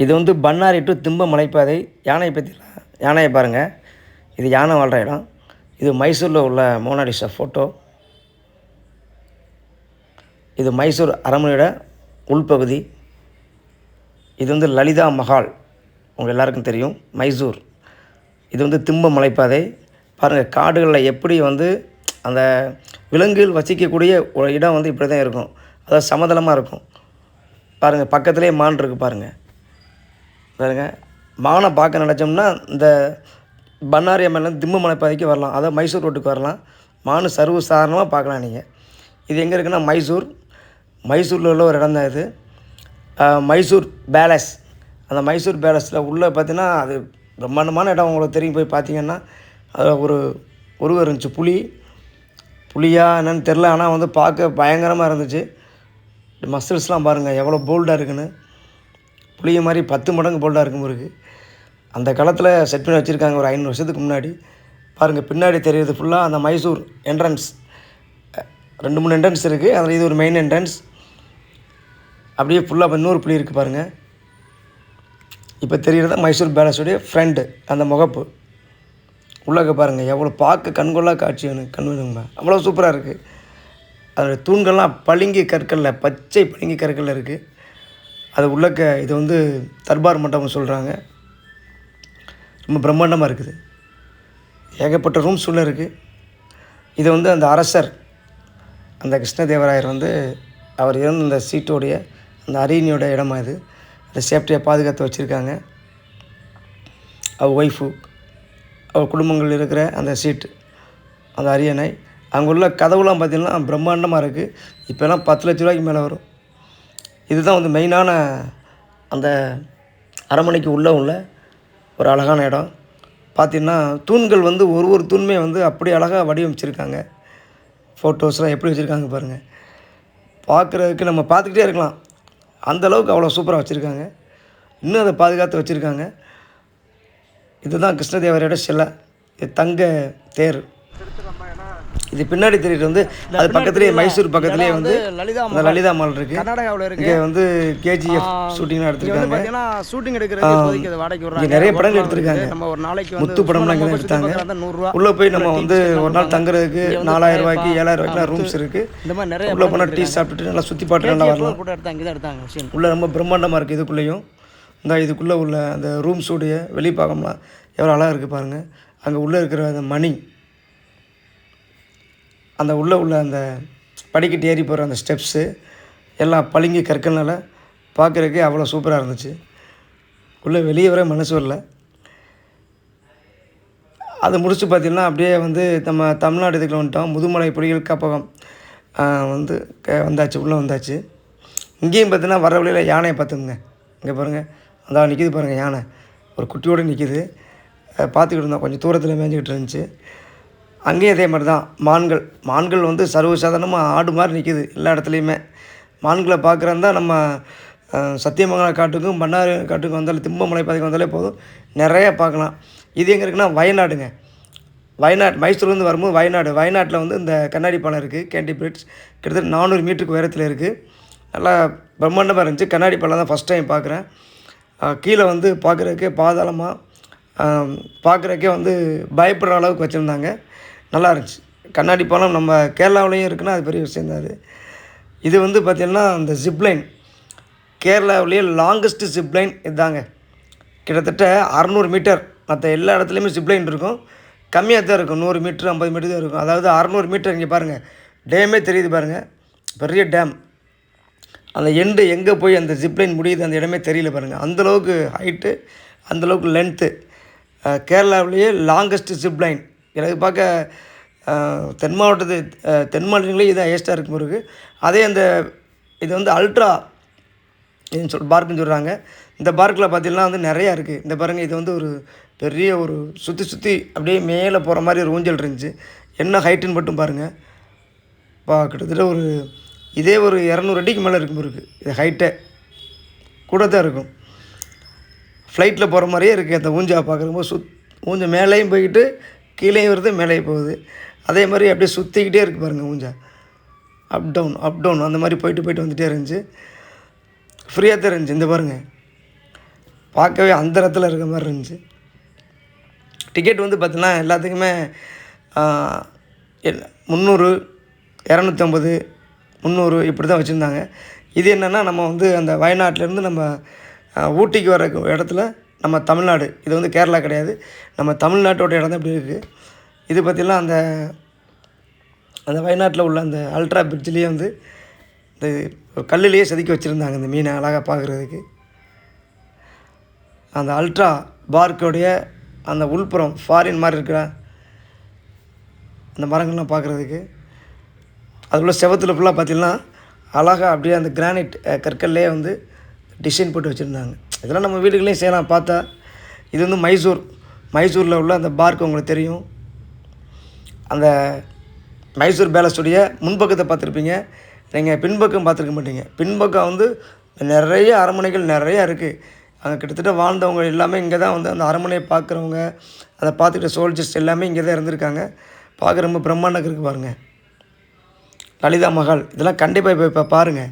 இது வந்து பண்ணாரி டு திம்ப மலைப்பாதை. யானையை பற்றிலாம் யானையை பாருங்கள். இது யானை வாழ்கிற இடம். இது மைசூரில் உள்ள மோனாலிசா ஃபோட்டோ. இது மைசூர் அரண்மனையோட உள்பகுதி. இது வந்து லலிதா மஹால், உங்கள் எல்லாருக்கும் தெரியும், மைசூர். இது வந்து திம்ப மலைப்பாதை. பாருங்கள், காடுகளில் எப்படி வந்து அந்த விலங்குகள் வசிக்கக்கூடிய ஒரு இடம் வந்து இப்படி தான் இருக்கும். அதாவது சமதளமாக இருக்கும். பாருங்கள், பக்கத்துலேயே மான் இருக்குது பாருங்கள். பாருங்கள், மானை பார்க்க நினச்சோம்னா இந்த பண்ணாரி அம்மன்லேருந்து திம்ப மலைப்பாதைக்கு வரலாம். அதாவது மைசூர் ரோட்டுக்கு வரலாம். மான் சர்வ சாதாரணமாக பார்க்கலாம் நீங்கள். இது எங்கே இருக்குன்னா மைசூரில் உள்ள ஒரு இடம் தான் இது. மைசூர் பேலஸ். அந்த மைசூர் பேலஸில் உள்ளே பார்த்தீங்கன்னா அது பிரம்மாண்டமான இடம். உங்களுக்கு தெரியும், போய் பார்த்தீங்கன்னா அதில் ஒரு உருவம் இருந்துச்சு. புலியா என்னன்னு தெரில. ஆனால் வந்து பார்க்க பயங்கரமாக இருந்துச்சு. மசில்ஸ்லாம் பாருங்கள் எவ்வளோ போல்டாக இருக்குன்னு. புளிய மாதிரி 10 மடங்கு போல்டாக இருக்கும் இருக்குது. அந்த காலத்தில் செட் பண்ணி வச்சுருக்காங்க ஒரு 500 வருஷத்துக்கு முன்னாடி. பாருங்கள், பின்னாடி தெரியுது ஃபுல்லாக அந்த மைசூர் என்ட்ரன்ஸ். 2-3 என்ட்ரன்ஸ் இருக்குது. அதில் இது ஒரு மெயின் என்ட்ரன்ஸ். அப்படியே ஃபுல்லாக இன்னொரு புளி இருக்குது பாருங்கள். இப்போ தெரிகிறது மைசூர் பேலஸுடைய ஃப்ரெண்டு, அந்த முகப்பு. உள்ளக்க பாருங்கள் எவ்வளோ பார்க்க கண்கொள்ளா காட்சி வேணுங்க. அவ்வளோ சூப்பராக இருக்குது. அதோடய தூண்கள்லாம் பளிங்கு கற்களில், பச்சை பளிங்கு கற்களில் இருக்குது. அது உள்ளக்க இது வந்து தர்பார் மண்டபம் சொல்கிறாங்க. ரொம்ப பிரம்மாண்டமாக இருக்குது. ஏகப்பட்ட ரூம்ஸ் உள்ளே இருக்குது. இது வந்து அந்த அரசர், அந்த கிருஷ்ணதேவராயர் வந்து அவர் இருந்த அந்த சீட்டோடைய அந்த அரியணையோட இடமா இது. அதை சேஃப்டியாக பாதுகாத்து வச்சுருக்காங்க. அவர் ஒய்ஃபு, அவர் குடும்பங்கள் இருக்கிற அந்த சீட்டு, அந்த அரியணை. அங்கே உள்ள கதவுலாம் பார்த்திங்கன்னா பிரம்மாண்டமாக இருக்குது. இப்போலாம் 10 லட்ச ரூபாய்க்கு மேலே வரும். இதுதான் வந்து மெயினான அந்த அரண்மனைக்கு உள்ளே உள்ள ஒரு அழகான இடம். பார்த்திங்கன்னா தூண்கள் வந்து ஒரு தூணுமே வந்து அப்படி அழகாக வடிவமைச்சிருக்காங்க. ஃபோட்டோஸ்லாம் எப்படி வச்சுருக்காங்க பாருங்கள். பார்க்குறதுக்கு நம்ம பார்த்துக்கிட்டே இருக்கலாம். அந்தளவுக்கு அவ்வளோ சூப்பராக வச்சுருக்காங்க. இன்னும் அதை பாதுகாத்து வச்சுருக்காங்க. இதுதான் கிருஷ்ணதேவரையோட சிலை. இது தங்க தேர். இது பின்னாடி தெரியுது வந்து அது பக்கத்துலேயே மைசூர் பக்கத்துலேயே வந்து அந்த லலிதா மால் இருக்குது. கர்நாடகாவில் இருக்குது. இங்கே வந்து KGF ஷூட்டிங்லாம் எடுத்திருக்காங்க. பார்த்தீங்கன்னா ஷூட்டிங் எடுக்கிறதுக்கு வாடகைக்கு விடுறாங்க. இங்கே நிறைய படங்கள் எடுத்திருக்காங்க. நம்ம ஒரு நாளைக்கு முத்து படம்லாம் இங்கே தான் எடுத்தாங்க. 100 ரூபா. உள்ளே போய் நம்ம வந்து ஒரு நாள் தங்குறதுக்கு 4000 ரூபாய்க்கு 7000 ரூபாய்க்குலாம் ரூம்ஸ் இருக்குது. இந்த மாதிரி நிறைய உள்ளே போனால் டீ சாப்பிட்டுட்டு நல்லா சுற்றி பாட்டு நல்லா வரலாம். கூட எடுத்தாங்க, இங்கே தான் எடுத்தாங்க. உள்ளே ரொம்ப பிரம்மாண்டமாக இருக்குது. இதுக்குள்ளேயும் இந்த இதுக்குள்ளே உள்ள அந்த ரூம்ஸுடைய வெளிப்பாகம்லாம் எவ்வளோ அழகாக இருக்குது பாருங்கள். அங்கே உள்ளே இருக்கிற அந்த மணி, அந்த உள்ளே உள்ள அந்த படிக்கட்டு ஏறி போகிற அந்த ஸ்டெப்ஸு எல்லாம் பளிங்கு கற்கள்னால பார்க்குறதுக்கே அவ்வளோ சூப்பராக இருந்துச்சு. உள்ளே வெளியே வர மனசு வரல. அதை முடிச்சு பார்த்திங்கன்னா அப்படியே வந்து நம்ம தமிழ்நாடு இதுக்குள்ள வந்துட்டோம். முதுமலை புலிகள் காப்பகம் வந்து வந்தாச்சு, உள்ளே வந்தாச்சு. இங்கேயும் பார்த்தீங்கன்னா வர வழியில் யானையை பார்த்துங்க. இங்கே பாருங்கள், அதான் நிற்கிது பாருங்கள் யானை. ஒரு குட்டியோடு நிற்கிது. பார்த்துக்கிட்டு இருந்தோம். கொஞ்சம் தூரத்தில் மேய்ஞ்சிக்கிட்டு இருந்துச்சு. அங்கேயும் அதே மாதிரி தான் மான்கள் வந்து சர்வசாதாரணமாக ஆடு மாதிரி நிற்கிது எல்லா இடத்துலையுமே. மான்களை பார்க்குறதா நம்ம சத்தியமங்கல காட்டுக்கும் பண்ணாரி காட்டுக்கும் வந்தாலே, திம்ப மலைப்பாதைக்கு வந்தாலே போதும், நிறையா பார்க்கலாம். இது எங்கே இருக்குன்னா வயநாடுங்க. மைசூர்லேருந்து வரும்போது வயநாட்டில் வந்து இந்த கண்ணாடி பாலம் இருக்குது. கேண்டி பிரிட்ஜ் கிட்டத்தட்ட 400 மீட்டருக்கு உயரத்தில் இருக்குது. நல்லா பிரம்மாண்டமாக இருந்துச்சு. கண்ணாடி பாலம் தான் ஃபஸ்ட் டைம் பார்க்குறேன். கீழே வந்து பார்க்குறதுக்கே பாதாளமாக, பார்க்குறதுக்கே வந்து பயப்படுற அளவுக்கு வச்சுருந்தாங்க. நல்லா இருந்துச்சு. கண்ணாடி பாலம் நம்ம கேரளாவிலையும் இருக்குன்னா அது பெரிய விஷயம் தான். இது வந்து பார்த்திங்கன்னா அந்த ஜிப்லைன், கேரளாவிலேயே லாங்கஸ்ட்டு ஜிப்லைன் இதுதாங்க. கிட்டத்தட்ட 600 மீட்டர். மற்ற எல்லா இடத்துலையுமே ஜிப்லைன் இருக்கும், கம்மியாக தான் இருக்கும். 100 மீட்ரு 50 மீட்டர் தான் இருக்கும். அதாவது 600 மீட்டர். இங்கே பாருங்கள், டேமே தெரியுது பாருங்கள், பெரிய டேம். அந்த எண்டு எங்கே போய் அந்த ஜிப்லைன் முடியுது அந்த இடமே தெரியல பாருங்கள். அந்தளவுக்கு ஹைட்டு, அந்தளவுக்கு லென்த்து. கேரளாவிலேயே longest zipline. எனக்கு பார்க்க தென் மாவட்டங்களே இது ஹையஸ்ட்டாக இருக்கும் இருக்குது. அதே அந்த இது வந்து அல்ட்ரா இதுன்னு பார்க்குன்னு சொல்கிறாங்க. இந்த பார்க்கில் பார்த்திங்கன்னா வந்து நிறையா இருக்குது. இந்த பாருங்கள், இது வந்து ஒரு பெரிய ஒரு சுற்றி அப்படியே மேலே போகிற மாதிரி ஒரு ஊஞ்சல் இருந்துச்சு. என்ன ஹைட்டுன்னு மட்டும் பாருங்கள். கிட்டத்தட்ட ஒரு இதே ஒரு 200 அடிக்கு மேலே இருக்கும் இருக்குது. இது ஹைட்டே கூட தான் இருக்கும். ஃப்ளைட்டில் போகிற மாதிரியே இருக்குது அந்த ஊஞ்சா பார்க்குறப்போ. ஊஞ்சல் மேலேயும் போய்கிட்டு கீழேயும் வருது, மேலேயும் போகுது. அதே மாதிரி அப்படியே சுற்றிக்கிட்டே இருக்குது பாருங்கள் ஊஞ்சா. அப் டவுன் அந்த மாதிரி போயிட்டு வந்துகிட்டே இருந்துச்சு. ஃப்ரீயாக தான் இருந்துச்சு. இந்த பாருங்கள், பார்க்கவே அந்த இடத்துல இருக்க மாதிரி இருந்துச்சு. டிக்கெட் வந்து பார்த்திங்கன்னா எல்லாத்துக்குமே 300, 250, 300 இப்படி தான் வச்சுருந்தாங்க. இது என்னென்னா நம்ம வந்து அந்த வயநாட்டிலேருந்து நம்ம ஊட்டிக்கு வர இடத்துல நம்ம தமிழ்நாடு, இது வந்து கேரளா கிடையாது, நம்ம தமிழ்நாட்டோட இடம் தான் இப்படி இருக்குது. இது பார்த்திங்கன்னா அந்த அந்த வயநாட்டில் உள்ள அந்த அல்ட்ரா பிரிட்ஜ்லேயே வந்து இந்த கல்லுலேயே செதுக்கி வச்சுருந்தாங்க இந்த மீனை அழகாக பார்க்குறதுக்கு. அந்த அல்ட்ரா பார்க்கோடைய அந்த உள்புறம் ஃபாரின் மாதிரி இருக்கிற அந்த மரங்கள்லாம் பார்க்குறதுக்கு, அதுக்குள்ள செவத்தில் ஃபுல்லாக பார்த்திங்கன்னா அழகாக அப்படியே அந்த கிரானைட் கற்கள்லேயே வந்து டிசைன் போட்டு வச்சுருந்தாங்க. இதெல்லாம் நம்ம வீடுகளையும் செய்யலாம் பார்த்தா. இது வந்து மைசூரில் உள்ள அந்த பார்க் உங்களுக்கு தெரியும். அந்த மைசூர் பேலஸுடைய முன்பக்கத்தை பார்த்துருப்பீங்க, நீங்கள் பின்பக்கம் பார்த்துருக்க மாட்டீங்க. பின்பக்கம் வந்து நிறைய அரண்மனைகள் நிறையா இருக்குது. அங்கே கிட்டத்தட்ட வாழ்ந்தவங்க எல்லாமே இங்கே தான் வந்து அந்த அரண்மனையை பார்க்குறவங்க, அதை பார்த்துக்கிட்ட சோல்ஜர்ஸ் எல்லாமே இங்கே தான் இருந்திருக்காங்க. பார்க்க ரொம்ப பிரம்மாண்டமாக இருக்குது பாருங்கள். லலிதா மஹால் இதெல்லாம் கண்டிப்பாக இப்போ பாருங்கள்.